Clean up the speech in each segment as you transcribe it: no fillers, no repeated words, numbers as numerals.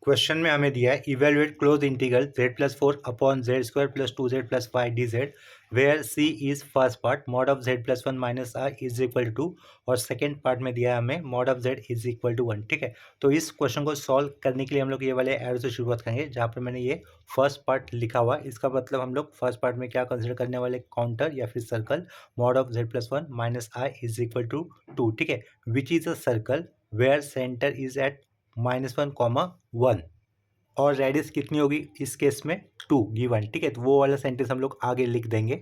Question में हमें दिया है evaluate close integral z+4 upon z² + 2z + 5 dz where c is first part mod of z+1 - r is equal to 2 और second part में दिया है हमें mod of z is equal to 1। ठीक है, तो इस क्वेश्चन को सॉल्व करने के लिए हम लोग ये वाले एरो से शुरुआत करेंगे जहाँ पर मैंने ये फर्स्ट पार्ट लिखा हुआ है। इसका मतलब हम लोग फर्स्ट पार्ट में क्या कंसिडर करने वाले, काउंटर या फिर circle mod of z+1 - r is equal to 2। ठीक है, which is a circle where centre is at -1, और रेडियस कितनी होगी इस केस में 2 गिवन। ठीक है, तो वो वाला सेंटेंस हम लोग आगे लिख देंगे।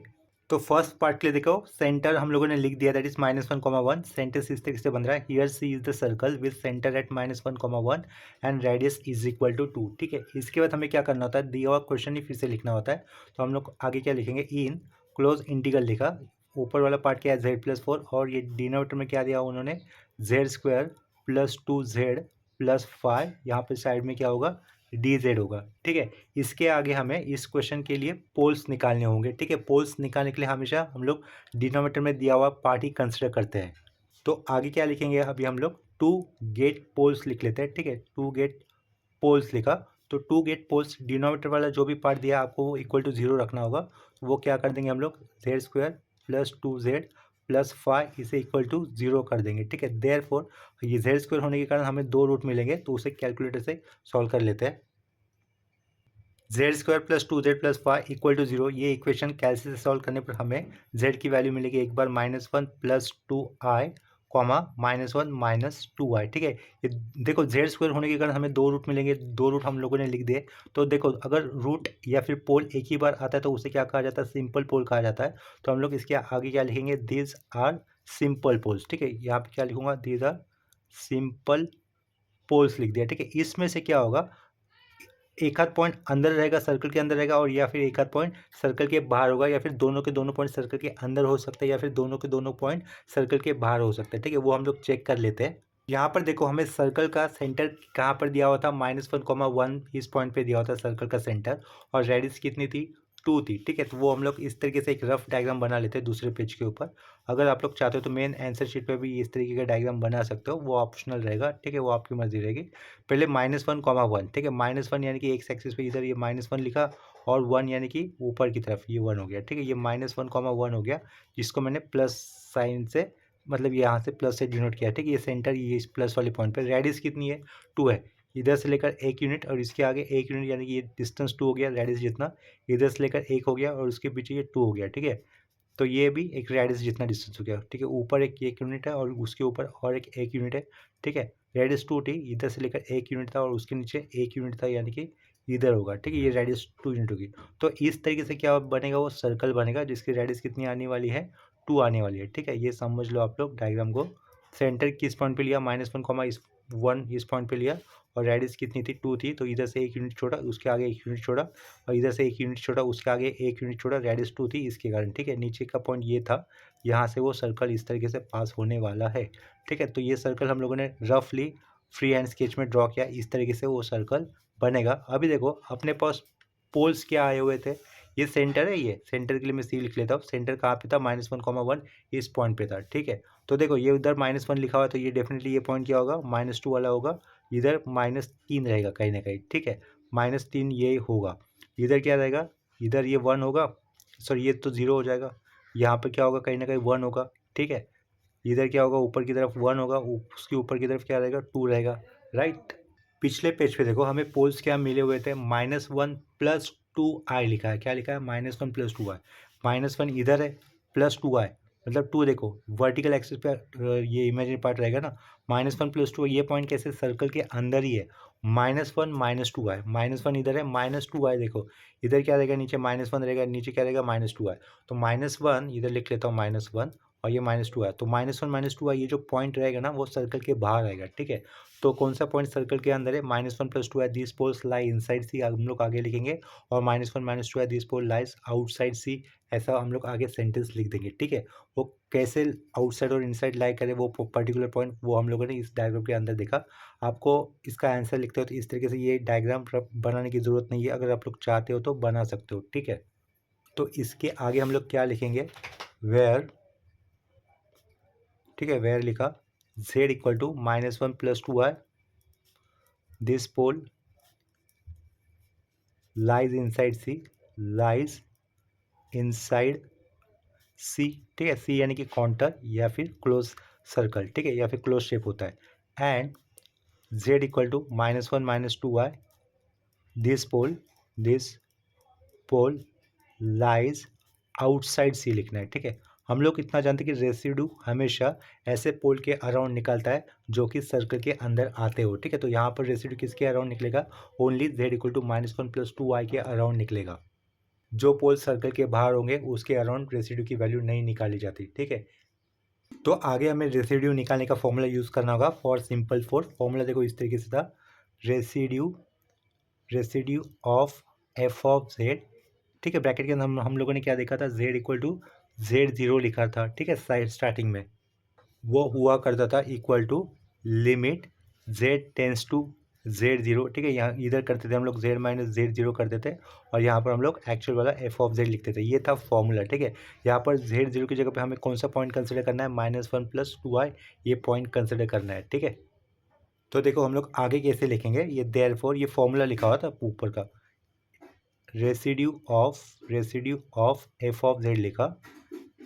तो फर्स्ट पार्ट के लिए देखो, सेंटर हम लोगों ने लिख दिया दैट इज -1, 1। सेंटेंस इस तरीके से बन रहा है, here C is the circle with centre at -1, 1 and radius is equal to 2। ठीक है, इसके बाद हमें क्या करना होता है, दिया हुआ क्वेश्चन ही फिर से लिखना होता है। तो हम लोग आगे क्या लिखेंगे, इन क्लोज इंटीग्रल लिखा, ऊपर वाला पार्ट क्या है z+4 और ये डिनोमिनेटर में क्या दिया उन्होंने z² + 2z + 5, यहाँ पे साइड में क्या होगा dz होगा। ठीक है, इसके आगे हमें इस क्वेश्चन के लिए पोल्स निकालने होंगे। ठीक है, पोल्स निकालने के लिए हमेशा हम लोग डिनोमिनेटर में दिया हुआ पार्ट ही कंसिडर करते हैं। तो आगे क्या लिखेंगे, अभी हम लोग 2 गेट पोल्स लिख लेते हैं। ठीक है, 2 गेट पोल्स लिखा, तो 2 गेट पोल्स डिनोमिनेटर वाला जो भी पार्ट दिया आपको वो इक्वल टू 0 रखना होगा। तो वो क्या कर देंगे हम लोग, z² + 2z + 5 इसे इक्वल टू 0 कर देंगे। ठीक है, देयरफॉर ये z² होने के कारण हमें 2 रूट मिलेंगे, तो उसे कैलकुलेटर से सॉल्व कर लेते हैं। z² + 2z + 5 इक्वल टू 0, ये इक्वेशन कैलसी से सॉल्व करने पर हमें z की वैल्यू मिलेगी एक बार -1 + 2i, -1 - 2i। ठीक है, ये देखो z² होने के कारण हमें 2 रूट मिलेंगे, 2 रूट हम लोगों ने लिख दिए। तो देखो अगर रूट या फिर पोल एक ही बार आता है तो उसे क्या कहा जाता है, सिंपल पोल कहा जाता है। तो हम लोग इसके आगे क्या लिखेंगे, दीज आर सिंपल पोल्स। ठीक है, यहाँ पे क्या लिखूंगा, दीज आर सिंपल पोल्स लिख दिया। ठीक है, इसमें से क्या होगा, एक आध पॉइंट अंदर रहेगा, सर्कल के अंदर रहेगा, और या फिर एक आध पॉइंट सर्कल के बाहर होगा, या फिर दोनों के दोनों पॉइंट सर्कल के अंदर हो सकते हैं, या फिर दोनों के दोनों पॉइंट सर्कल के बाहर हो सकते हैं। ठीक है, वो हम लोग चेक कर लेते हैं। यहाँ पर देखो हमें सर्कल का सेंटर कहाँ पर दिया हुआ था, -1, 1 इस पॉइंट पे दिया हुआ था सर्कल का सेंटर, और रेडियस कितनी थी, 2 थी। ठीक है, तो वो हम लोग इस तरीके से एक रफ डायग्राम बना लेते हैं दूसरे पेज के ऊपर। अगर आप लोग चाहते हो तो मेन आंसर शीट पे भी इस तरीके का डायग्राम बना सकते हो, वो ऑप्शनल रहेगा। ठीक है, वो आपकी मर्जी रहेगी। पहले -1, 1। ठीक है, -1 यानी कि एक एक्सिस पे इधर ये -1 लिखा, और 1 यानी कि ऊपर की तरफ ये 1 हो गया। ठीक है, ये -1, 1 हो गया, जिसको मैंने प्लस साइन से, मतलब यहाँ से प्लस से डिनोट किया। ठीक है, ये सेंटर ये इस प्लस वाले पॉइंट पे, रेडियस कितनी है, 2 है, इधर से लेकर 1 यूनिट और इसके आगे 1 यूनिट, यानी कि ये डिस्टेंस 2 हो गया, रेडियस जितना, इधर से लेकर 1 हो गया और उसके पीछे ये 2 हो गया। ठीक है, तो ये भी एक रेडियस जितना डिस्टेंस हो गया। ठीक है, ऊपर एक यूनिट है और उसके ऊपर और एक यूनिट है। ठीक है, रेडियस 2 थी, इधर से लेकर 1 यूनिट था और उसके नीचे 1 यूनिट था, यानी कि इधर होगा। ठीक है, ये रेडियस 2 यूनिट होगी। तो इस तरीके से क्या बनेगा, वो सर्कल बनेगा जिसकी रेडियस कितनी आने वाली है, 2 आने वाली है। ठीक है, ये समझ लो आप लोग डायग्राम को। सेंटर किस पॉइंट पे लिया, -1, इस पॉइंट पे लिया, और रेडियस कितनी थी, 2 थी, तो इधर से 1 यूनिट छोड़ा, उसके आगे 1 यूनिट छोड़ा, और इधर से 1 यूनिट छोड़ा, उसके आगे 1 यूनिट छोड़ा, रेडियस 2 थी इसके कारण। ठीक है, नीचे का पॉइंट ये था, यहाँ से वो सर्कल इस तरीके से पास होने वाला है। ठीक है, तो ये सर्कल हम लोगों ने रफली फ्री हैंड स्केच में ड्रॉ किया, इस तरीके से वो सर्कल बनेगा। अभी देखो अपने पास पोल्स क्या आए हुए थे, ये सेंटर है, ये सेंटर के लिए मैं सी लिख लेता हूँ। सेंटर कहाँ पे था, -1, 1 इस पॉइंट पे था। ठीक है, तो देखो ये उधर -1 लिखा हुआ है, तो ये डेफिनेटली ये पॉइंट क्या होगा, -2 वाला होगा, इधर -3 रहेगा कहीं ना कहीं। ठीक है, -3 ये होगा, इधर क्या रहेगा, इधर ये 1 होगा, सॉरी ये तो 0 हो जाएगा, यहाँ पे क्या होगा, कहीं ना कहीं 1 होगा। ठीक है, इधर क्या होगा, ऊपर की तरफ 1 होगा, उसके ऊपर की तरफ क्या रहेगा, 2 रहेगा, राइट। पिछले पेज पे देखो हमें पोल्स क्या मिले हुए थे, -1 + 2i लिखा है, क्या लिखा है, -1 + 2i, -1 इधर है, +2i, मतलब 2 देखो वर्टिकल एक्सिस पे ये इमेजिनरी पार्ट रहेगा ना, -1 + 2, ये पॉइंट कैसे सर्कल के अंदर ही है, -1 - 2i, -1 इधर है, -2i देखो, इधर क्या रहेगा, नीचे -1 रहेगा, नीचे क्या रहेगा, -2i, तो -1 इधर लिख लेता हूँ, -1, और ये -2 है, तो -1 - 2i, ये जो पॉइंट रहेगा ना वो सर्कल के बाहर आएगा। ठीक है, तो कौन सा पॉइंट सर्कल के अंदर है, -1 + 2 है, this poles lie inside C, हम लोग आगे लिखेंगे, और -1 - 2 है, this pole lies outside C, ऐसा हम लोग आगे सेंटेंस लिख देंगे। ठीक है, वो कैसे आउटसाइड और इनसाइड लाई करे वो पर्टिकुलर पॉइंट, वो हम लोगों ने इस डायग्राम के अंदर देखा। आपको इसका आंसर लिखते हो तो इस तरीके से ये डायग्राम बनाने की ज़रूरत नहीं है, अगर आप लोग चाहते हो तो बना सकते हो। ठीक है, तो इसके आगे हम लोग क्या लिखेंगे, वेयर, ठीक है, वेयर लिखा, z = -1 + 2i, this pole lies inside C, lies inside C, ठीक है। सी यानी कि काउंटर या फिर क्लोज सर्कल, ठीक है, या फिर क्लोज शेप होता है। And Z equal to -1 -2 Y, this pole, this pole lies outside C लिखना है, ठीक है। हम लोग इतना जानते हैं कि रेसिड्यू हमेशा ऐसे पोल के अराउंड निकलता है जो कि सर्कल के अंदर आते हो, ठीक है। तो यहाँ पर रेसिड्यू किसके अराउंड निकलेगा, only Z equal to -1 + 2 Y के अराउंड निकलेगा। जो पोल सर्कल के बाहर होंगे उसके अराउंड रेसिड्यू की वैल्यू नहीं निकाली जाती, ठीक है। तो आगे हमें रेसिड्यू निकालने का फॉर्मूला यूज़ करना होगा। फॉर सिंपल फोर फॉर्मूला देखो इस तरीके से था, residue residue of F of Z, ठीक है। ब्रैकेट के अंदर हम लोगों ने क्या देखा था, जेड इक्वल टू Z0 लिखा था, ठीक है। साइड स्टार्टिंग में वो हुआ करता था equal to limit Z tends to Z0, ठीक है। यहाँ इधर करते थे हम लोग Z - Z0 करते थे और यहाँ पर हम लोग एक्चुअल वाला एफ ऑफ जेड लिखते थे। ये था फॉर्मूला, ठीक है। यहाँ पर Z0 की जगह पे हमें कौन सा पॉइंट कंसिडर करना है, -1 + 2i, ये पॉइंट कंसिडर करना है, ठीक है। तो देखो हम लोग आगे कैसे लिखेंगे, ये देयरफॉर ये फॉर्मूला लिखा हुआ था ऊपर का, residue of F of Z लिखा,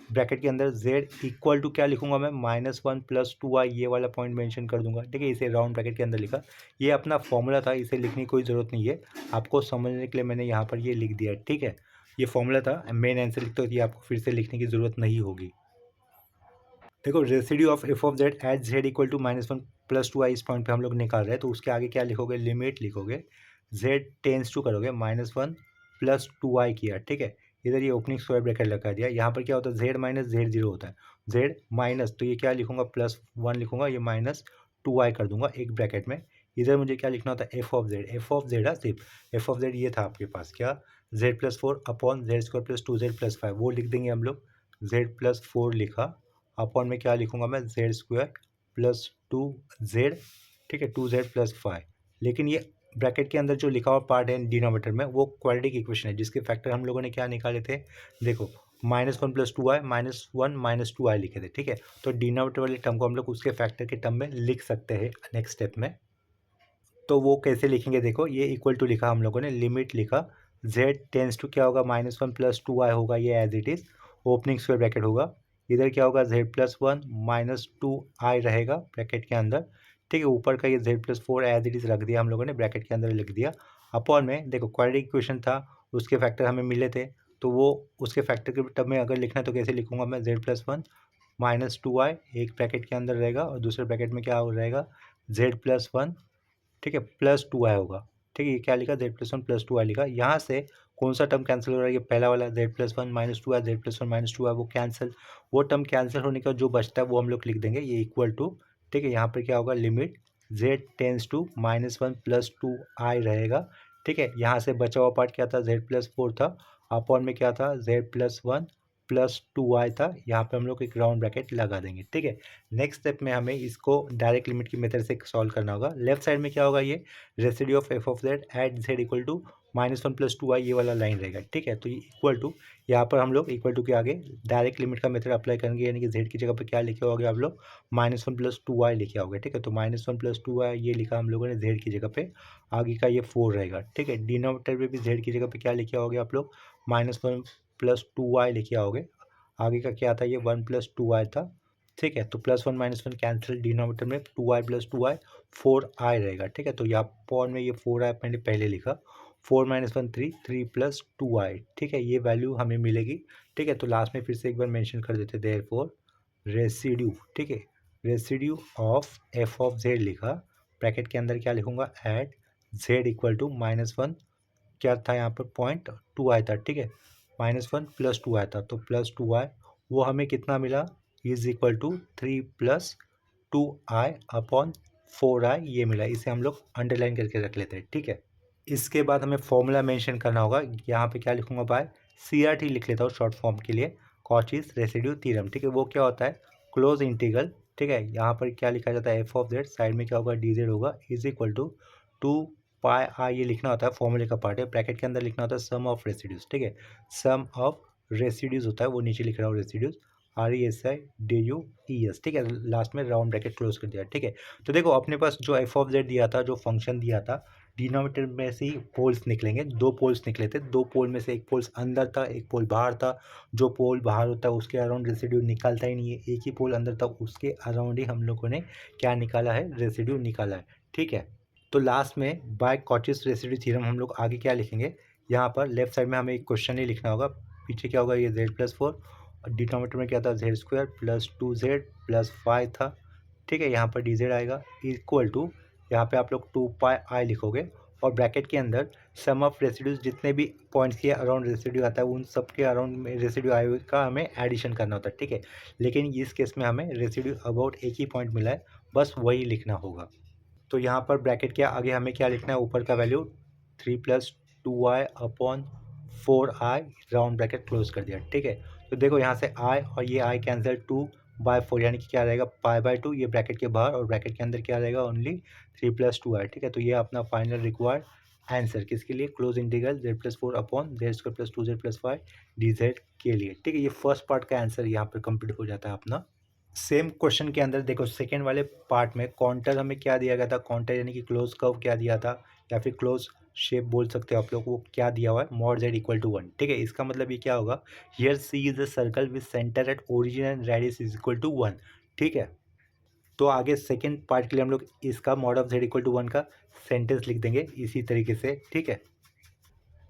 ब्रैकेट के अंदर z इक्वल टू क्या लिखूंगा मैं, -1 + 2i, ये वाला पॉइंट मेंशन कर दूंगा, ठीक है। इसे राउंड ब्रैकेट के अंदर लिखा। ये अपना फॉर्मूला था, इसे लिखने की कोई ज़रूरत नहीं है, आपको समझने के लिए मैंने यहाँ पर ये लिख दिया, ठीक है। ये फॉर्मूला था, मेन आंसर लिखते हो, ये आपको फिर से लिखने की ज़रूरत नहीं होगी। देखो residue of F of Z at Z equal to -1 + 2i, इस पॉइंट पे हम लोग निकाल रहे हैं, तो उसके आगे क्या लिखोगे, लिमिट लिखोगे, जेड टेंस टू करोगे -1 + 2i किया, ठीक है। इधर ये ओपनिंग स्क्वायर ब्रैकेट लगा दिया। यहाँ पर क्या होता है, जेड - Z0 होता है, जेड माइनस, तो ये क्या लिखूंगा, +1 लिखूंगा, ये -2i कर दूंगा एक ब्रैकेट में। इधर मुझे क्या लिखना होता है, एफ ऑफ जेड, सिर्फ एफ ऑफ जेड ये था आपके पास, क्या, Z+4 अपॉन Z² + 2Z+5, वो लिख देंगे हम लोग, Z+4 लिखा, अपॉन में क्या लिखूंगा मैं, Z² + 2Z, ठीक है, 2Z+5। लेकिन ये ब्रैकेट के अंदर जो लिखा हुआ पार्ट है डिनोमिनेटर में, वो क्वाड्रेटिक इक्वेशन है, जिसके फैक्टर हम लोगों ने क्या निकाले थे, देखो -1 + 2i, -1 - 2i लिखे थे, ठीक है। तो डिनोमिनेटर वाले टर्म को हम लोग उसके फैक्टर के टर्म में लिख सकते हैं नेक्स्ट स्टेप में। तो वो कैसे लिखेंगे, देखो ये इक्वल टू लिखा हम लोगों ने, लिमिट लिखा, z टेंस टू क्या होगा, -1 + 2i होगा, ये as it is, opening square bracket होगा। इधर क्या होगा, Z+1 -2i रहेगा ब्रैकेट के अंदर, ठीक है। ऊपर का ये Z+4 एज इट इज़ रख दिया हम लोगों ने, ब्रैकेट के अंदर लिख दिया। अपॉन में देखो क्वाड्रेटिक इक्वेशन था, उसके फैक्टर हमें मिले थे, तो वो उसके फैक्टर के टर्म में अगर लिखना है तो कैसे लिखूंगा मैं, Z+1 -2i एक ब्रैकेट के अंदर रहेगा और दूसरे ब्रैकेट में क्या रहेगा, Z+1, ठीक है, +2i होगा, ठीक है। ये क्या लिखा, Z+1 +2i लिखा। यहाँ से कौन सा टर्म कैंसिल हो रहा है, ये पहला वाला Z+1 - 2i, Z+1 - 2i, वो कैंसिल, वो टर्म कैंसिल होने का जो बचता है वो हम लोग लिख देंगे, ये इक्वल टू, ठीक है। यहाँ पर क्या होगा, limit z tends to -1 + 2i रहेगा, ठीक है। यहाँ से बचा हुआ पार्ट क्या था, Z+4 था, अपॉन में क्या था, Z+1 + 2i था। यहाँ पे हम लोग एक राउंड ब्रैकेट लगा देंगे, ठीक है। नेक्स्ट स्टेप में हमें इसको डायरेक्ट लिमिट की मेथड से सॉल्व करना होगा। लेफ्ट साइड में क्या होगा, ये residue of F of Z at Z equal to -1 + 2i, ये वाला लाइन रहेगा, ठीक है। तो ये इक्वल टू, यहाँ पर हम लोग इक्वल टू के आगे डायरेक्ट लिमिट का मेथड अप्लाई करेंगे, यानी कि जेड की जगह पर क्या लिखे होगे आप लोग, -1 + 2i लिखे होगे, ठीक है। तो -1 + 2i ये लिखा हम लोगों ने जेड की जगह पे, आगे का ये 4 रहेगा, ठीक है। डिनोमिनेटर में भी जेड की जगह पे क्या लिखे होगे आप लोग, -1 + 2i लिखे होगे, आगे का क्या था, ये 1 + 2i था, ठीक है। तो +1 - 1 कैंसिल, डिनोमिनेटर में 2i + 2i 4i रहेगा, ठीक है। तो यहाँ पॉन में ये 4i मैंने पहले लिखा, 4 - 1 3, 3 + 2i, ठीक है। ये वैल्यू हमें मिलेगी, ठीक है। तो लास्ट में फिर से एक बार मेंशन कर देते, देयरफॉर रेसिड्यू, ठीक है, residue of F of Z लिखा, ब्रैकेट के अंदर क्या लिखूंगा, एट जेड इक्वल टू -1, क्या था यहाँ पर पॉइंट, 2i था, ठीक है, -1 + 2i था, तो +2i, वो हमें कितना मिला, is equal to 3 + 2i upon 4i, ये मिला। इसे हम लोग अंडरलाइन करके रख लेते हैं, ठीक है। इसके बाद हमें फॉर्मूला मेंशन करना होगा, यहाँ पे क्या लिखूंगा, बाय CRT लिख लेता हूँ शॉर्ट फॉर्म के लिए, कॉचीज रेसिड्यू थ्योरम, ठीक है। वो क्या होता है, क्लोज इंटीग्रल, ठीक है। यहाँ पर क्या लिखा जाता है, एफ ऑफ जेड, साइड में क्या होगा, dz होगा, इज इक्वल टू 2πi, ये लिखना होता है, फॉर्मूले का पार्ट है। ब्रैकेट के अंदर लिखना होता है सम ऑफ रेसिड्यूज, ठीक है, सम ऑफ रेसिड्यूज होता है, वो नीचे लिख रहा हूँ, रेसिड्यूज RESIDUES, ठीक है। लास्ट में राउंड ब्रैकेट क्लोज कर दिया, ठीक है। तो देखो अपने पास जो एफ ऑफ जेड दिया था, जो फंक्शन दिया था, डिनोमिनेटर में से ही पोल्स निकलेंगे, 2 पोल्स निकले थे, 2 पोल में से एक पोल्स अंदर था, एक पोल बाहर था। जो पोल बाहर होता है उसके अराउंड रेसिड्यू निकलता ही नहीं है, एक ही पोल अंदर था उसके अराउंड ही हम लोगों ने क्या निकाला है, रेसिड्यू निकाला है। ठीक है, तो लास्ट में बाय कॉचीज रेसिड्यू थ्योरम हम लोग आगे क्या लिखेंगे, यहाँ पर लेफ्ट साइड में हमें एक क्वेश्चन ही लिखना होगा। पीछे क्या होगा, ये z+4 और डिनोमिनेटर में क्या था, z² + 2z + 5 था। ठीक है, यहाँ पर dz आएगा इक्वल टू, यहाँ पे आप लोग 2πi लिखोगे और ब्रैकेट के अंदर सम ऑफ रेसिड्यूज, जितने भी पॉइंट्स के अराउंड रेसिड्यू आता है उन सब के अराउंड में रेसिड्यू आई का हमें एडिशन करना होता है। ठीक है, लेकिन इस केस में हमें रेसिड्यू अबाउट एक ही पॉइंट मिला है, बस वही लिखना होगा। तो यहाँ पर ब्रैकेट के आगे हमें क्या लिखना है, ऊपर का value 3 + 2i/4i, round bracket close कर दिया। ठीक है, तो देखो यहाँ से i और ये i कैंसिल, 2/4 यानी कि क्या रहेगा, π/2, ये ब्रैकेट के बाहर और ब्रैकेट के अंदर क्या रहेगा, ओनली 3 + 2i। ठीक है, तो ये अपना फाइनल रिक्वायर्ड आंसर किसके लिए, close integral z+4/z² + 2z + 5 dz के लिए। ठीक है, ये फर्स्ट पार्ट का आंसर यहाँ पर कंप्लीट हो जाता है अपना। सेम क्वेश्चन के अंदर देखो सेकेंड वाले पार्ट में कॉन्टर हमें क्या दिया गया था, कॉन्टर यानी कि क्लोज कर्व क्या दिया था, या फिर क्लोज शेप बोल सकते हो आप लोग, वो क्या दिया हुआ है, mod z = 1। ठीक है, इसका मतलब ये क्या होगा, here C is a circle with centre at origin and radius is equal to 1। ठीक है, तो आगे सेकेंड पार्ट के लिए हम लोग इसका mod of z = 1 का सेंटेंस लिख देंगे इसी तरीके से। ठीक है,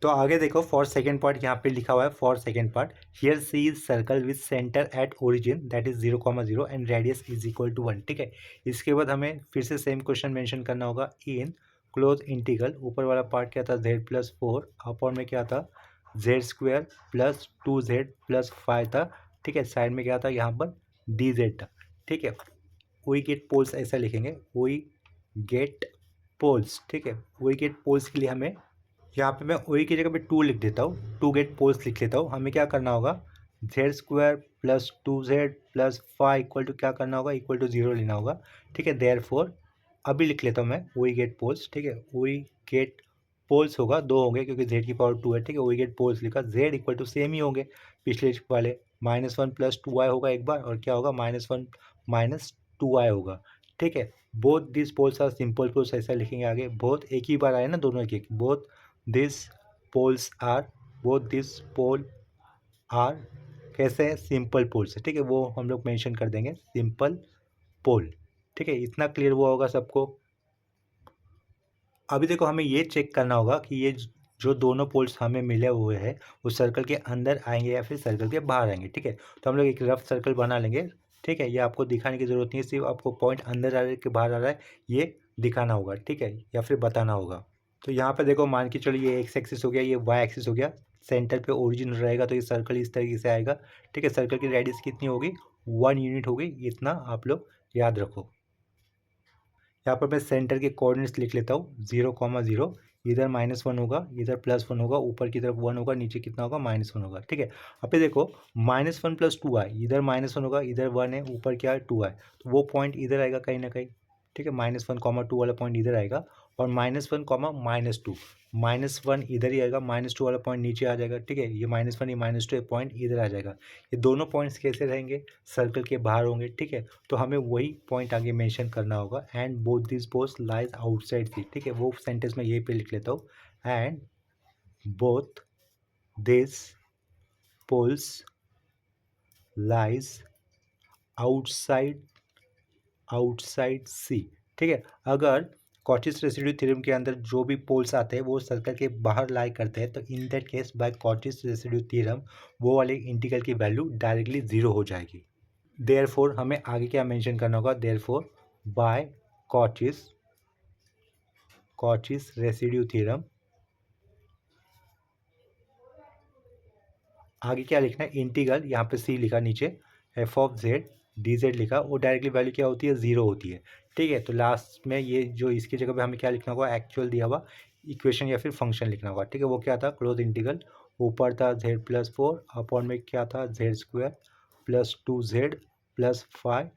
तो आगे देखो फॉर सेकेंड पार्ट यहाँ पे लिखा हुआ है, for second part here C is circle with centre at origin that is 0,0 and radius is equal to 1। ठीक है, इसके बाद हमें फिर से सेम क्वेश्चन मेंशन करना होगा इन क्लोज इंटीग्रल। ऊपर वाला पार्ट क्या था, z+4 अपॉन में क्या था, z² + 2z + 5 था। ठीक है, साइड में क्या था, यहाँ पर dz था। ठीक है, वी गेट पोल्स ऐसा लिखेंगे, वी गेट पोल्स। ठीक है, वी गेट पोल्स के लिए हमें यहाँ पे मैं ओई की जगह पे 2 लिख देता हूँ, 2 गेट पोल्स लिख लेता हूँ। हमें क्या करना होगा, z² + 2z + 5 इक्वल टू क्या करना होगा, इक्वल टू 0 लेना होगा। ठीक है, देयरफॉर अभी लिख लेता हूँ मैं ओई गेट पोल्स। ठीक है, ओई गेट पोल्स होगा 2 होंगे क्योंकि z की पावर 2 है। ठीक है, ओई गेट पोल्स लिखा, z इक्वल टू सेम ही होंगे पिछले वाले, -1 + 2i होगा एक बार, और क्या होगा, -1 - 2i होगा। ठीक है, both this poles are simple poles, ऐसा लिखेंगे आगे, बोथ एक ही बार आए ना, दोनों एक एक, both this poles are, both this pole are कैसे हैं, सिंपल पोल्स है। ठीक है, वो हम लोग मेंशन कर देंगे सिंपल पोल। ठीक है, इतना क्लियर हुआ होगा सबको। अभी देखो हमें ये चेक करना होगा कि ये जो दोनों पोल्स हमें मिले हुए हैं वो सर्कल के अंदर आएंगे या फिर सर्कल के बाहर आएंगे। ठीक है, तो हम लोग एक रफ सर्कल बना लेंगे। ठीक है, ये आपको दिखाने की ज़रूरत नहीं है, सिर्फ आपको पॉइंट अंदर आ रहा है कि बाहर आ रहा है ये दिखाना होगा। ठीक है, या फिर बताना होगा। तो यहाँ पे देखो मान के चलो ये एक्स एक्सिस हो गया, ये वाई एक्सिस हो गया, सेंटर पे ओरिजिन रहेगा तो ये सर्कल इस तरीके से आएगा। ठीक है, सर्कल की रेडियस कितनी होगी, 1 यूनिट होगी, इतना आप लोग याद रखो। यहाँ पर मैं सेंटर के कोऑर्डिनेट्स लिख लेता हूँ, 0,0, इधर -1 होगा, इधर +1 होगा, ऊपर की तरफ 1 होगा, नीचे कितना होगा, -1 होगा। ठीक है, अब पे देखो -1 + 2i, इधर -1 होगा, इधर 1 है, ऊपर क्या है, 2i, तो वो पॉइंट इधर आएगा कहीं ना कहीं। ठीक है, -1,2 वाला पॉइंट इधर आएगा, और -1, -2, -1 इधर ही आएगा, -2 वाला पॉइंट नीचे आ जाएगा। ठीक है, ये -1 ये -2 पॉइंट इधर आ जाएगा। ये दोनों पॉइंट्स कैसे रहेंगे, सर्कल के बाहर होंगे। ठीक है, तो हमें वही पॉइंट आगे मेंशन करना होगा, and both this poles lies outside C. ठीक है, वो सेंटेंस में यही पे लिख लेता हूँ, and both this poles lies outside outside C. ठीक है, अगर कॉचीज रेसिड्यू थ्योरम के अंदर जो भी पोल्स आते हैं वो सर्कल के बाहर लाई करते हैं, तो in that case by Cauchy's residue theorem वो वाले इंटीग्रल की वैल्यू डायरेक्टली 0 हो जाएगी। देयरफॉर हमें आगे क्या मेंशन करना होगा, therefore by Cauchy's residue theorem, आगे क्या लिखना है, इंटीग्रल, यहाँ पे सी लिखा, नीचे f(z) dz लिखा, वो डायरेक्टली वैल्यू क्या होती है, 0 होती है। ठीक है, तो लास्ट में ये जो इसकी जगह पे हमें क्या लिखना होगा, एक्चुअल दिया हुआ इक्वेशन या फिर फंक्शन लिखना होगा। ठीक है, वो क्या था, क्लोज इंटीग्रल, ऊपर था z+4 अपॉन में क्या था, z² + 2z + 5,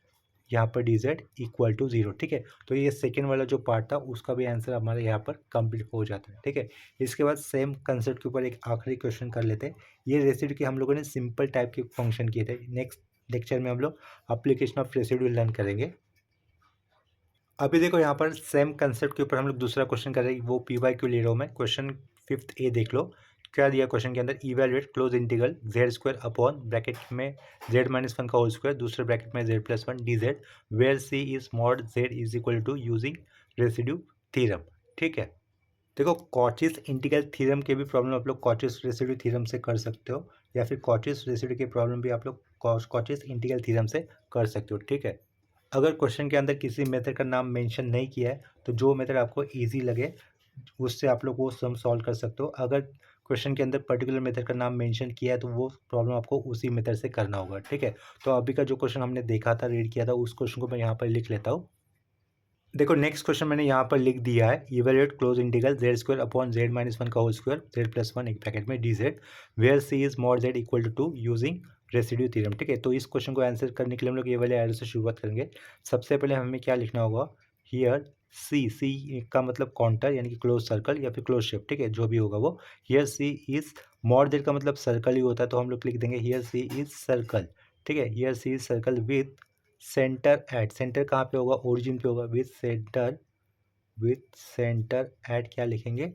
यहाँ पर dz इक्वल टू 0। ठीक है, तो ये सेकेंड वाला जो पार्ट था उसका भी आंसर हमारे यहाँ पर कंप्लीट हो जाता है। ठीक है, इसके बाद सेम कंसेप्ट के ऊपर एक आखिरी क्वेश्चन कर लेते हैं। ये रेसिड्यू के हम लोगों ने सिंपल टाइप के फंक्शन किए थे, नेक्स्ट लेक्चर में हम लोग एप्लीकेशन ऑफ रेसिड्यू लर्न करेंगे। अभी देखो यहाँ पर सेम कंसेप्ट के ऊपर हम लोग दूसरा क्वेश्चन कर रहे हैं, वो पी वाई क्यू ले रहा हूँ मैं। क्वेश्चन 5th ए देख लो, क्या दिया क्वेश्चन के अंदर, evaluate close integral Z square upon bracket में जेड माइनस वन का होल स्क्वायर, दूसरे ब्रैकेट में Z plus one D Z, where C is mod Z is equal to using residue theorem. ठीक है, देखो कॉचीज इंटीग्रल थ्योरम के भी problem आप लोग कॉचीज रेसिड्यू थ्योरम से कर सकते हो, या फिर कॉचीज रेसिड्यू की प्रॉब्लम भी आप लोग कॉचीज इंटीग्रल थ्योरम से कर सकते हो। ठीक है, अगर क्वेश्चन के अंदर किसी मेथड का नाम मेंशन नहीं किया है तो जो मेथड आपको इजी लगे उससे आप लोग वो सम सॉल्व कर सकते हो। अगर क्वेश्चन के अंदर पर्टिकुलर मेथड का नाम मेंशन किया है तो वो प्रॉब्लम आपको उसी मेथड से करना होगा। ठीक है, तो अभी का जो क्वेश्चन हमने देखा था, रीड किया था, उस क्वेश्चन को मैं यहाँ पर लिख लेता हूँ। देखो नेक्स्ट क्वेश्चन मैंने यहाँ पर लिख दिया है, evaluate close integral Z square upon Z minus one का whole square, Z plus one एक ब्रैकेट में D Z, where C is mod Z equal to 2 using residue theorem. ठीक है, तो इस क्वेश्चन को आंसर करने के लिए हम लोग ये वाले एरो से शुरुआत करेंगे। सबसे पहले हमें क्या लिखना होगा, हियर सी का मतलब काउंटर यानी कि क्लोज सर्कल या फिर क्लोज शेप। ठीक है, जो भी होगा वो, here C is mod Z का मतलब सर्कल ही होता है, तो हम लोग लिख देंगे हियर सी इज सर्कल। ठीक है, here C is circle with centre at, centre कहाँ पे होगा, ओरिजिन पे होगा, विथ सेंटर एट क्या लिखेंगे,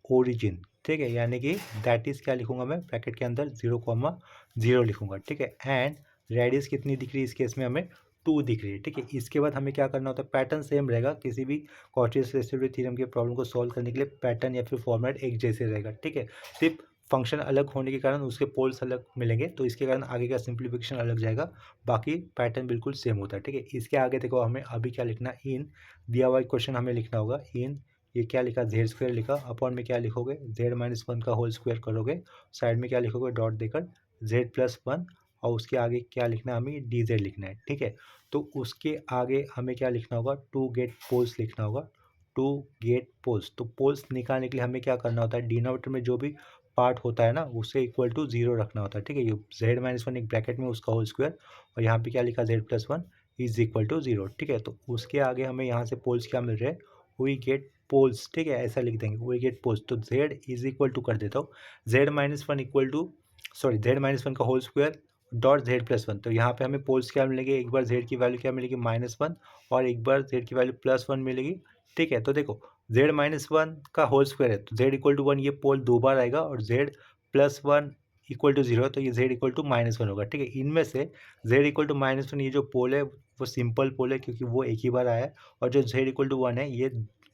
ओरिजिन। ठीक है, यानी कि दैट इज क्या लिखूंगा मैं, ब्रैकेट के अंदर 0,0 लिखूंगा। ठीक है, एंड रेडियस कितनी दिख रही है इस केस में, हमें 2 दिख रही है। ठीक है, इसके बाद हमें क्या करना होता है, पैटर्न सेम रहेगा, किसी भी कॉचीज रेसिड्यू थ्योरम के प्रॉब्लम को सॉल्व करने के लिए पैटर्न या फिर फॉर्मेट एक जैसे रहेगा। ठीक है, सिर्फ फंक्शन अलग होने के कारण उसके पोल्स अलग मिलेंगे, तो इसके कारण आगे का सिंप्लीफिकेशन अलग जाएगा, बाकी पैटर्न बिल्कुल सेम होता है। ठीक है, इसके आगे देखो हमें अभी क्या लिखना, इन दिया हुआ क्वेश्चन हमें लिखना होगा, इन ये क्या लिखा, जेड स्क्वायर लिखा, अपॉन में क्या लिखोगे, जेड माइनस वन का होल स्क्वायर करोगे, साइड में क्या लिखोगे, डॉट देकर जेड प्लस वन, और उसके आगे क्या लिखना है, हमें डी जेड लिखना है। ठीक है, तो उसके आगे हमें क्या लिखना होगा, टू गेट पोल्स लिखना होगा, टू गेट पोल्स। तो पोल्स निकालने के लिए हमें क्या करना होता है, डिनोमिनेटर में जो भी पार्ट होता है ना उसे इक्वल टू 0 रखना होता है। ठीक है, ये जेड माइनस वन एक ब्रैकेट में उसका होल स्क्वायर, और यहाँ पे क्या लिखा, Z plus one is equal to 0। ठीक है, तो उसके आगे हमें यहाँ से पोल्स क्या मिल रहे हैं, वी गेट पोल्स। ठीक है, ऐसा लिख देंगे, वी गेट पोल्स, तो जेड इज इक्वल टू कर देता हूँ, Z minus one equal to, sorry Z minus one का whole square dot Z plus one. तो यहाँ पे हमें पोल्स क्या मिलेंगे, एक बार जेड की वैल्यू क्या मिलेगी, -1, और एक बार जेड की वैल्यू +1 मिलेगी। ठीक है, तो देखो जेड माइनस वन का होल स्क्वायर है तो जेड इक्वल टू 1, ये पोल 2 बार आएगा, और Z plus one equal to 0 है तो ये जेड इक्वल टू -1 होगा। ठीक है, इनमें से जेड इक्वल टू -1 ये जो पोल है वो सिंपल पोल है क्योंकि वो एक ही बार आया है, और जो जेड इक्वल टू 1 है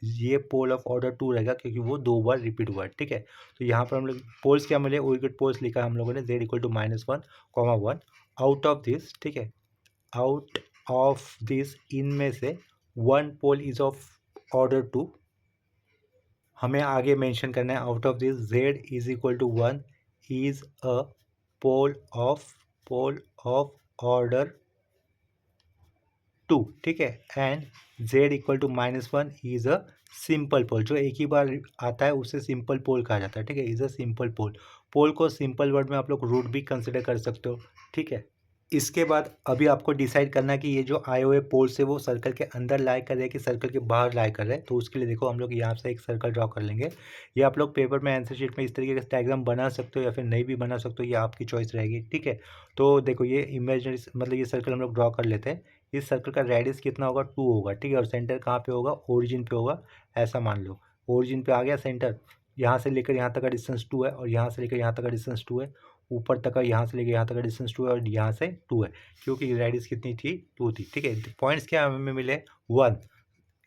ये पोल ऑफ ऑर्डर 2 रहेगा क्योंकि वो 2 बार रिपीट हुआ है। ठीक है, तो यहाँ पर हम लोग पोल्स क्या मिले, विकेट पोल्स लिखा है हम लोगों ने, Z equal to -1, 1 out of this. ठीक है, आउट ऑफ दिस इनमें से 1 पोल इज ऑफ ऑर्डर 2, हमें आगे मेंशन करना है, out of this Z is equal to 1 is a pole of order 2। ठीक है, and Z equal to -1 is a simple pole, जो एक ही बार आता है उसे सिंपल पोल कहा जाता है। ठीक है, इज अ सिंपल पोल, पोल को सिंपल वर्ड में आप लोग रूट भी कंसिडर कर सकते हो। ठीक है, इसके बाद अभी आपको डिसाइड करना है कि ये जो आए हुए पोल्स है वो सर्कल के अंदर लाई कर रहे हैं कि सर्कल के बाहर लाई कर रहे हैं। तो उसके लिए देखो हम लोग यहाँ से एक सर्कल ड्रॉ कर लेंगे, ये आप लोग पेपर में आंसर शीट में इस तरीके का डायग्राम बना सकते हो या फिर नहीं भी बना सकते हो, ये आपकी चॉइस रहेगी। ठीक है, तो देखो ये इमेजिनरी मतलब ये सर्कल हम लोग ड्रॉ कर लेते हैं, इस सर्कल का रेडियस कितना होगा, 2 होगा। ठीक है, और सेंटर कहाँ पे होगा, ओरिजिन पे होगा, ऐसा मान लो, ओरिजिन पे आ गया सेंटर, यहाँ से लेकर यहाँ तक का डिस्टेंस 2 है, और यहाँ से लेकर यहाँ तक का डिस्टेंस 2 है, ऊपर तक का यहाँ से लेकर यहाँ तक का डिस्टेंस 2 है, और यहाँ से 2 है, क्योंकि रेडियस कितनी थी, 2 थी। ठीक है, पॉइंट्स क्या हमें मिले, 1,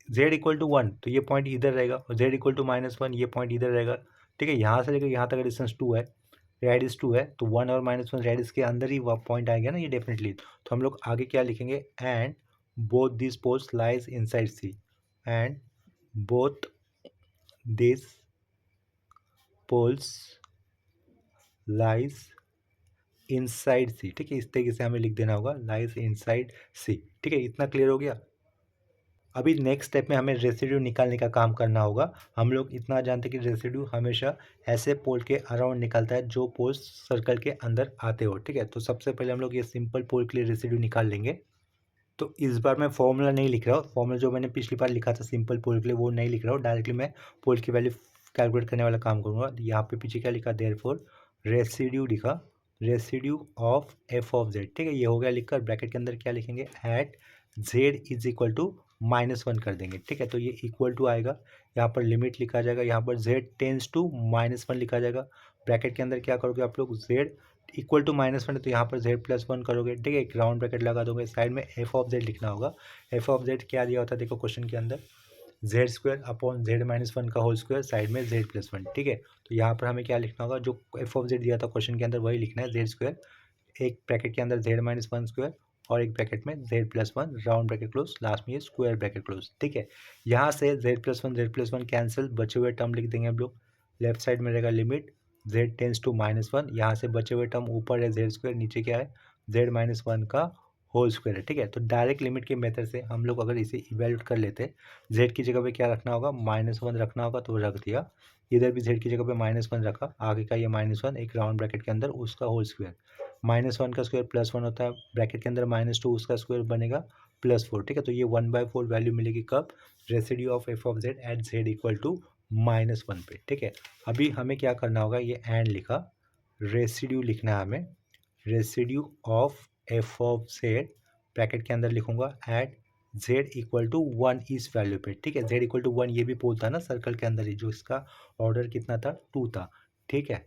जेड इक्वल टू 1 तो ये पॉइंट इधर रहेगा, और जेड इक्वल टू -1 ये पॉइंट इधर रहेगा। ठीक है, यहाँ से लेकर यहाँ तक का डिस्टेंस 2 है, रेडियस 2 है, तो 1 और -1 रेडियस के अंदर ही वह पॉइंट आएगा ना ये डेफिनेटली। तो हम लोग आगे क्या लिखेंगे, and both this poles lies inside C, and both this poles lies inside C. ठीक है, इस तरीके से हमें लिख देना होगा, लाइज इनसाइड सी। ठीक है, इतना क्लियर हो गया। अभी नेक्स्ट स्टेप में हमें रेसिड्यू निकालने का काम करना होगा। हम लोग इतना जानते हैं कि रेसिड्यू हमेशा ऐसे पोल के अराउंड निकलता है जो पोल्स सर्कल के अंदर आते हो। ठीक है, तो सबसे पहले हम लोग ये सिंपल पोल के लिए रेसिड्यू निकाल लेंगे। तो इस बार मैं फॉर्मूला नहीं लिख रहा हूँ, फॉर्मूला जो मैंने पिछली बार लिखा था सिंपल पोल के लिए वो नहीं लिख रहा हूँ, डायरेक्टली मैं पोल की वैल्यू कैलकुलेट करने वाला काम करूँगा। यहाँ पे पीछे क्या लिखा, देयरफॉर रेसिड्यू लिखा, residue of F of Z. ठीक है, ये हो गया लिखकर, ब्रैकेट के अंदर क्या लिखेंगे, at Z is equal to -1 कर देंगे, ठीक है। तो ये इक्वल टू आएगा, यहाँ पर लिमिट लिखा जाएगा, यहाँ पर z टेंस टू -1 लिखा जाएगा। ब्रैकेट के अंदर क्या करोगे आप लोग, z इक्वल टू -1 है तो यहाँ पर z+1 करोगे, ठीक है। एक राउंड ब्रैकेट लगा दोगे, साइड में f ऑफ z लिखना होगा। f ऑफ z क्या दिया होता है देखो क्वेश्चन के अंदर, z² अपॉन z-1 का होल स्क्वायर, साइड में z+1, ठीक है। तो यहाँ पर हमें क्या लिखना होगा, जो f ऑफ z दिया था क्वेश्चन के अंदर वही लिखना है, z², एक ब्रैकेट के अंदर z-1 स्क्वायर और एक ब्रैकेट में z+1 round bracket close, last में ये स्क्वायर ब्रैकेट क्लोज, ठीक है। यहाँ से z+1 कैंसिल, बचे हुए टर्म लिख देंगे हम लोग। लेफ्ट साइड में रहेगा लिमिट z टेंस टू -1, यहाँ से बचे हुए टर्म ऊपर है z², नीचे क्या है z-1 का होल स्क्वायर है, ठीक है। तो डायरेक्ट लिमिट के मेथड से हम लोग अगर इसे इवेल्यूट कर लेते, z की जगह पे क्या रखना होगा, -1 रखना होगा, तो रख दिया। इधर भी z की जगह पे -1 रखा, आगे का ये -1 एक राउंड ब्रैकेट के अंदर उसका होल स्क्वायर, -1 का स्क्वायर +1 होता है, ब्रैकेट के अंदर -2 उसका स्क्वायर बनेगा +4, ठीक है। तो ये 1/4 वैल्यू मिलेगी कब, residue of f of z at z equal to -1 पे, ठीक है। अभी हमें क्या करना होगा, ये एंड लिखा, रेसिड्यू लिखना है हमें, residue of f of z, bracket के अंदर लिखूंगा एट z इक्वल टू 1 इस वैल्यू पे, ठीक है। z इक्वल टू 1 ये भी पोल था ना सर्कल के अंदर ही, जो इसका ऑर्डर कितना था 2 था, ठीक है।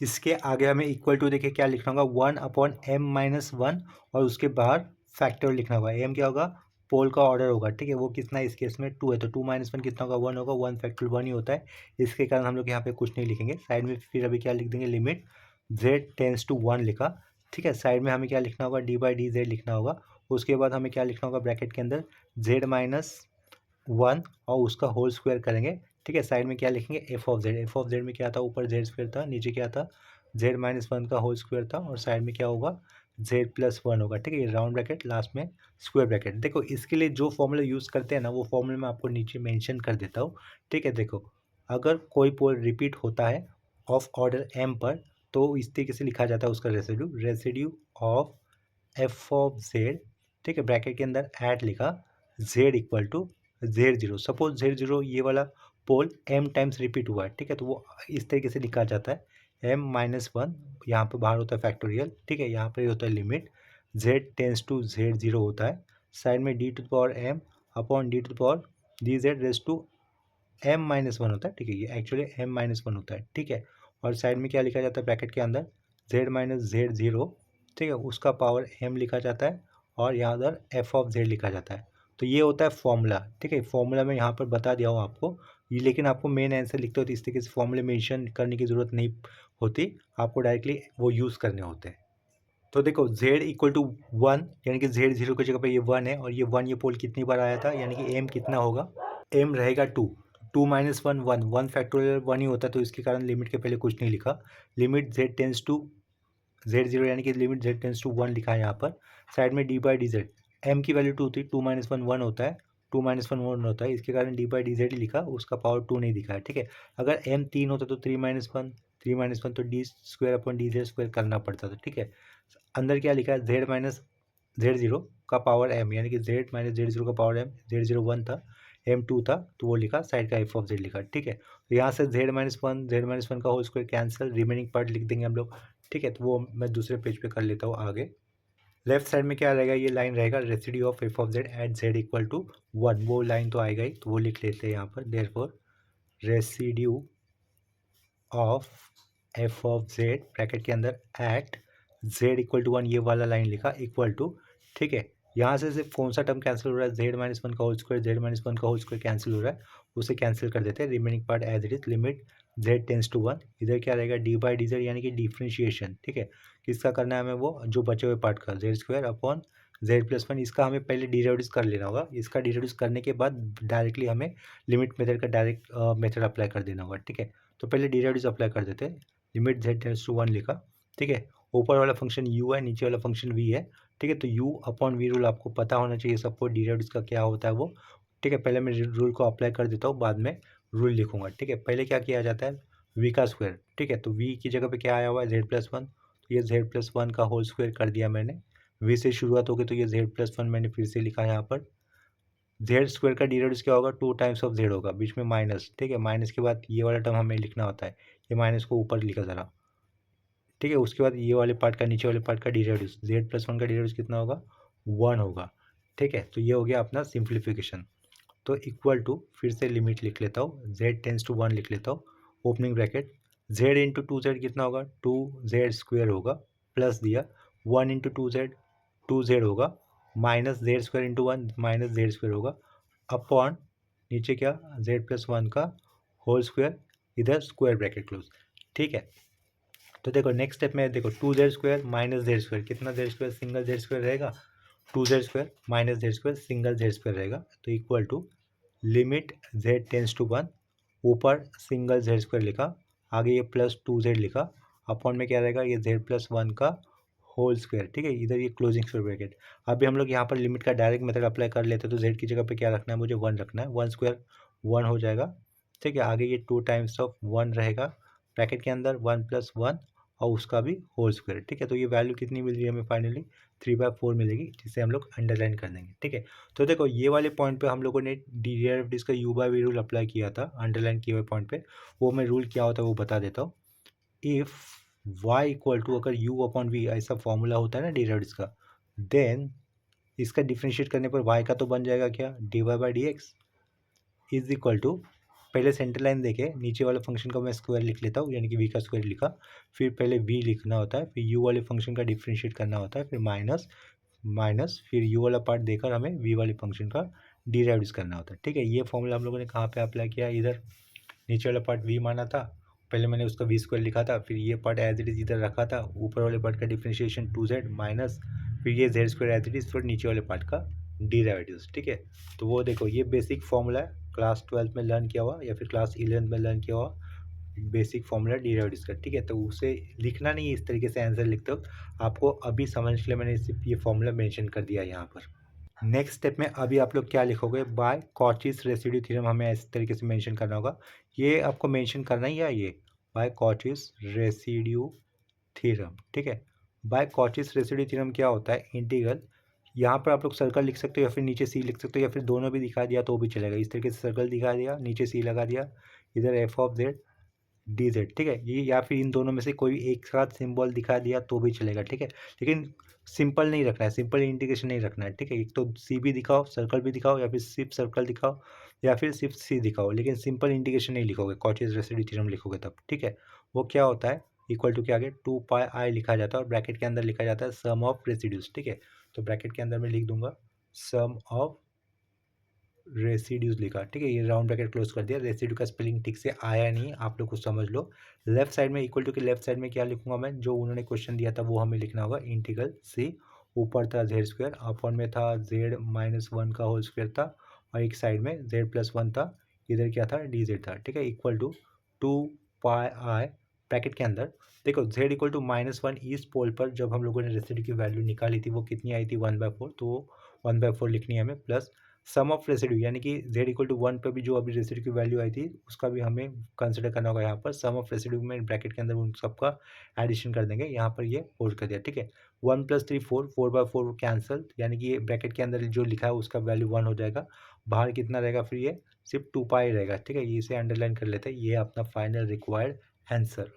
इसके आगे हमें इक्वल टू देखिए क्या लिखना होगा, 1/m-1 और उसके बाहर फैक्टर लिखना होगा। m क्या होगा, पोल का ऑर्डर होगा, ठीक है। वो कितना है, इस केस में 2 है, तो 2 - 1 कितना होगा, 1 होगा, 1 फैक्टर 1 ही होता है, इसके कारण हम लोग यहाँ पे कुछ नहीं लिखेंगे। साइड में फिर अभी क्या लिख देंगे, लिमिट z टेंस टू 1 लिखा, ठीक है। साइड में हमें क्या लिखना होगा, d/dz लिखना होगा। उसके बाद हमें क्या लिखना होगा, ब्रैकेट के अंदर z-1 और उसका होल स्क्वायर करेंगे, ठीक है। साइड में क्या लिखेंगे, f ऑफ z में क्या था, ऊपर z² था, नीचे क्या था z-1 का होल स्क्वायर था, और साइड में क्या होगा z+1 होगा, ठीक है। ये राउंड ब्रैकेट, लास्ट में स्क्वायर ब्रैकेट। देखो इसके लिए जो फॉर्मूला यूज़ करते हैं ना, वो फॉर्मूला मैं आपको नीचे मेंशन कर देता हूँ, ठीक है। देखो अगर कोई पोल रिपीट होता है ऑफ ऑर्डर m पर, तो इस तरीके से लिखा जाता है उसका residue of f of z, ठीक है। ब्रैकेट के अंदर ऐट लिखा, z equal to z0, suppose z0 ये वाला पोल m टाइम्स रिपीट हुआ है, ठीक है। तो वो इस तरीके से लिखा जाता है m-1, यहाँ पे बाहर होता है फैक्टोरियल, ठीक है। यहाँ पे होता है limit z tends to z0 होता है, साइड में d⁻m upon d⁻dz raise to m-1 होता है, ठीक है। ये एक्चुअली m-1 होता है, ठीक है। और साइड में क्या लिखा जाता है ब्रैकेट के अंदर, z-z0, ठीक है, उसका पावर m लिखा जाता है, और यहाँ उधर f ऑफ z लिखा जाता है। तो ये होता है फॉर्मूला, ठीक है। फॉर्मूला मैं यहाँ पर बता दिया हूँ आपको ये, लेकिन आपको मेन आंसर लिखते हो तो इस तरीके से फॉर्मूले मेंशन करने की ज़रूरत नहीं होती, आपको डायरेक्टली वो यूज़ करने होते हैं। तो देखो z इक्वल टू 1, यानी कि z0 की जगह पे ये 1 है, और ये 1 ये पोल कितनी बार आया था, यानी कि m कितना होगा, m रहेगा 2, 2 - 1 1 फैक्टोरियल 1 ही होता है, तो इसके कारण लिमिट के पहले कुछ नहीं लिखा। Limit z tends to z0, यानी कि लिमिट z टेंस टू 1 लिखा है यहाँ पर। साइड में d/dz, m की वैल्यू 2 थी, 2 - 1 1 होता है, 2 - 1 1 होता है, इसके कारण d/dz ही लिखा, उसका पावर 2 नहीं दिखा है, ठीक है। अगर m 3 होता तो 3 - 1 तो d² अपॉन dz² करना पड़ता था, ठीक है। अंदर क्या लिखा है, z-z0 का पावर m, यानी कि z-z0 का पावर m, z0 1 था, m 2 था, तो वो लिखा, साइड का f ऑफ z लिखा, ठीक है। तो यहाँ से z-1 का whole square cancel, remaining part लिख देंगे हम लोग, ठीक है। तो वो मैं दूसरे पेज पे कर लेता हूँ आगे। लेफ्ट साइड में क्या रहेगा, ये लाइन रहेगा, residue of f of z at z equal to 1, वो लाइन तो आएगा ही, तो वो लिख लेते हैं यहाँ पर, therefore residue of f of z, bracket के अंदर एट z इक्वल टू 1, ये वाला लाइन लिखा, इक्वल टू, ठीक है। यहाँ से सिर्फ कौन सा टर्म कैंसिल हो रहा है, z-1 का होल स्क्वायर, z-1 का होल स्क्वायर कैंसिल हो रहा है, उसे कैंसिल कर देते हैं, remaining part as it is, limit z tends to 1, इधर क्या रहेगा d/dz, यानी कि डिफ्रेंशिएशन, ठीक है। किसका करना है हमें, वो जो बचे हुए पार्ट का, z² अपॉन z+1, इसका हमें पहले डिराइव्ड कर लेना होगा, इसका डिराइव्ड करने के बाद डायरेक्टली हमें लिमिट मेथड का डायरेक्ट मेथड अप्लाई कर देना होगा, ठीक है। तो पहले डिराइव्ड अप्लाई कर देते हैं, लिमिट z टेंस टू 1 लिखा, ठीक है। ऊपर वाला फंक्शन u है, नीचे वाला फंक्शन v है, ठीक है। तो u अपॉन v रूल आपको पता होना चाहिए सबको, डिराइव्ड का क्या होता है वो, ठीक है। पहले मैं रूल को अप्लाई कर देता हूँ, बाद में रूल लिखूंगा, ठीक है। पहले क्या किया जाता है, v का स्क्वायर, ठीक है। तो v की जगह पे क्या आया हुआ है, z+1, तो ये z+1 का होल स्क्वायर कर दिया मैंने, v से शुरुआत होगी तो ये z+1 मैंने फिर से लिखा है यहाँ पर। z² का डिराइव्ड क्या होगा, 2 टाइम्स ऑफ z होगा, बीच में माइनस, ठीक है। माइनस के बाद ये वाला टर्म हमें लिखना होता है, ये माइनस को ऊपर लिखा ज़रा, ठीक है। उसके बाद ये वाले पार्ट का, नीचे वाले पार्ट का डिराइव्ड, z+1 का डिराइव्ड कितना होगा, 1 होगा, ठीक है। तो ये हो गया अपना सिंप्लीफिकेशन। तो इक्वल टू फिर से लिमिट लिख लेता हूँ, z टेंस टू 1 लिख लेता हूँ, opening bracket z into 2z कितना होगा, 2z स्क्वेयर होगा, प्लस दिया 1 इंटू 2z होगा, minus Z square into 1 minus Z square होगा, अपॉन नीचे क्या z प्लस 1 का होल स्क्वेयर, इधर स्क्वायर ब्रैकेट क्लोज। ठीक है। तो देखो नेक्स्ट स्टेप में देखो 2z square minus Z square, कितना Z square, single Z square रहेगा, 2z square minus Z square single Z square रहेगा। तो equal to limit z tends to 1, ऊपर सिंगल जेड स्क्वायर लिखा, आगे ये प्लस 2z लिखा, अपॉन में क्या रहेगा, ये z प्लस 1 का होल स्क्वायर। ठीक है, इधर ये क्लोजिंग स्क्वायर ब्रैकेट। अभी हम लोग यहाँ पर लिमिट का डायरेक्ट मेथड अप्लाई कर लेते हैं, तो z की जगह पे क्या रखना है, मुझे 1 रखना है, 1 स्क्वायर 1 हो जाएगा। ठीक है, आगे ये 2 टाइम्स ऑफ 1 रहेगा ब्रैकेट के अंदर, 1 प्लस 1 और उसका भी होल स्क्वायर। ठीक है, तो ये वैल्यू कितनी मिल रही है हमें फाइनली, 3/4 मिलेगी, जिसे हम लोग अंडरलाइन कर देंगे। ठीक है, तो देखो ये वाले पॉइंट पे हम लोगों ने डेरिवेटिव्स का U by V rule apply किया था अंडरलाइन किए हुए पॉइंट पे। वो मैं रूल क्या होता है वो बता देता हूँ। इफ़ y इक्वल टू, अगर u अपॉन वी ऐसा फॉर्मूला होता है ना डेरिवेटिव्स का, देन इसका डिफ्रेंशिएट करने पर y का तो बन जाएगा क्या, dy by D X is equal to, पहले सेंटर लाइन देके नीचे वाले फंक्शन का मैं स्क्वायर लिख लेता हूँ, यानी कि v का स्क्वायर लिखा, फिर पहले v लिखना होता है, फिर u वाले फंक्शन का डिफ्रेंशिएट करना होता है, फिर माइनस माइनस, फिर u वाला पार्ट देकर हमें v वाले फंक्शन का डिराइव्स करना होता है। ठीक है, ये फॉर्मूला हम लोगों ने कहाँ पे अप्लाई किया, इधर नीचे वाला पार्ट v माना था, पहले मैंने उसका v स्क्वायर लिखा था, फिर ये पार्ट एज इट इज इधर रखा था, ऊपर वाले पार्ट का डिफ्रेंशिएशन 2z माइनस, फिर ये z square as it is, फिर नीचे वाले पार्ट का डिराइवेटिव्स। ठीक है, तो वो देखो ये बेसिक फॉर्मूला है, क्लास 12 में लर्न किया हुआ या फिर क्लास 11 में लर्न किया हुआ बेसिक फॉर्मूला डिराइवेटिव्स का। ठीक है, तो उसे लिखना नहीं है इस तरीके से आंसर लिखते हो, आपको अभी समझने के लिए मैंने सिर्फ ये फॉर्मूला मेंशन कर दिया यहाँ पर। नेक्स्ट स्टेप में अभी आप लोग क्या लिखोगे, बाय कॉचीज रेसिड्यू थ्योरम हमें इस तरीके से मेंशन करना होगा, ये आपको मेंशन करना ही है, ये बाय कॉचीज रेसिड्यू थ्योरम। ठीक है, बाय कॉचीज रेसिड्यू थ्योरम क्या होता है, इंटीग्रल, यहाँ पर आप लोग सर्कल लिख सकते हो या फिर नीचे सी लिख सकते हो, या फिर दोनों भी दिखा दिया तो भी चलेगा। इस तरीके से सर्कल दिखा दिया, नीचे सी लगा दिया, इधर F of Z D Z. ठीक है, ये या फिर इन दोनों में से कोई एक साथ सिंबल दिखा दिया तो भी चलेगा। ठीक है, लेकिन सिंपल नहीं रखना है, सिंपल इंटीग्रेशन नहीं रखना है। ठीक है, एक तो सी भी दिखाओ, सर्कल भी दिखाओ, या फिर सिर्फ सर्कल दिखाओ, या फिर सिर्फ सी दिखाओ, लेकिन सिंपल इंटीग्रेशन नहीं लिखोगे, कॉचीज रेसिड्यू थ्योरम लिखोगे तब। ठीक है, वो क्या होता है, इक्वल टू के आगे 2πi लिखा जाता है और ब्रैकेट के अंदर लिखा जाता है सम ऑफ रेसिड्यूज। ठीक है, तो ब्रैकेट के अंदर मैं लिख दूंगा सम ऑफ रेसिड्यूज लिखा। ठीक है, ये राउंड ब्रैकेट क्लोज कर दिया, रेसिड्यू का स्पेलिंग ठीक से आया नहीं, आप लोग कुछ समझ लो। लेफ्ट साइड में इक्वल टू के लेफ्ट साइड में क्या लिखूंगा मैं, जो उन्होंने क्वेश्चन दिया था वो हमें लिखना होगा, इंटीग्रल सी, ऊपर था जेड स्क्वायर, अपॉन में था जेड माइनस 1 का होल स्क्वायर था, और एक साइड में जेड प्लस 1 था, इधर क्या था डी जेड था। ठीक है, इक्वल टू 2πi ब्रैकेट के अंदर देखो जेड इक्वल टू -1 इस पोल पर जब हम लोगों ने रेसिड्यू की वैल्यू निकाली थी वो कितनी आई थी, 1/4, तो 1/4 लिखनी है हमें, प्लस सम ऑफ रेसिड्यू, यानी कि z इक्वल टू 1 पर भी जो अभी रेसिड्यू की वैल्यू आई थी उसका भी हमें कंसिडर करना होगा। यहाँ पर सम ऑफ रेसिड्यू में ब्रैकेट के अंदर उन सबका एडिशन कर देंगे, यहाँ पर ये पुट कर दिया। ठीक है, 1 + 3 4, 4/4 कैंसल, यानी कि ये ब्रैकेट के अंदर जो लिखा है उसका वैल्यू 1 हो जाएगा, बाहर कितना रहेगा, फिर ये सिर्फ 2π रहेगा। ठीक है, इसे अंडरलाइन कर लेते हैं, ये अपना फाइनल रिक्वायर्ड आंसर।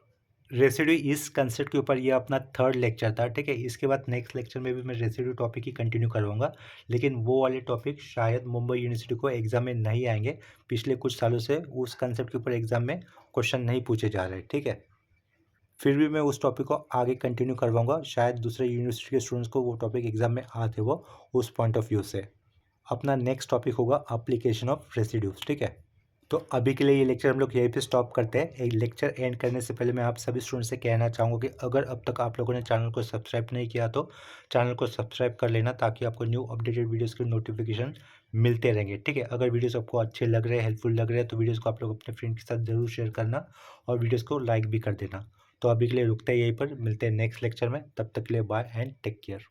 रेसिड्यू इस कंसेप्ट के ऊपर ये अपना थर्ड लेक्चर था। ठीक है, इसके बाद नेक्स्ट लेक्चर में भी मैं रेसिड्यू टॉपिक ही कंटिन्यू करवाऊंगा, लेकिन वो वाले टॉपिक शायद मुंबई यूनिवर्सिटी को एग्जाम में नहीं आएंगे, पिछले कुछ सालों से उस कंसेप्ट के ऊपर एग्जाम में क्वेश्चन नहीं पूछे जा रहे। ठीक है, फिर भी मैं उस टॉपिक को आगे कंटिन्यू करवाऊंगा, शायद दूसरे यूनिवर्सिटी के स्टूडेंट्स को वो टॉपिक एग्जाम में आते वो उस पॉइंट ऑफ व्यू से। अपना नेक्स्ट टॉपिक होगा एप्लीकेशन ऑफ रेसिड्यूज। ठीक है, तो अभी के लिए ये लेक्चर हम लोग यहीं पे स्टॉप करते हैं। एक लेक्चर एंड करने से पहले मैं आप सभी स्टूडेंट से कहना चाहूँगा कि अगर अब तक आप लोगों ने चैनल को सब्सक्राइब नहीं किया तो चैनल को सब्सक्राइब कर लेना, ताकि आपको न्यू अपडेटेड वीडियोस के नोटिफिकेशन मिलते रहेंगे। ठीक है, अगर वीडियोस आपको अच्छे लग रहे हैं, हेल्पफुल लग रहे हैं, तो वीडियोज़ को आप लोग अपने फ्रेंड के साथ ज़रूर शेयर करना और वीडियोज़ को लाइक भी कर देना। तो अभी के लिए रुकते हैं यहीं पर, मिलते हैं नेक्स्ट लेक्चर में, तब तक के लिए बाय एंड टेक केयर।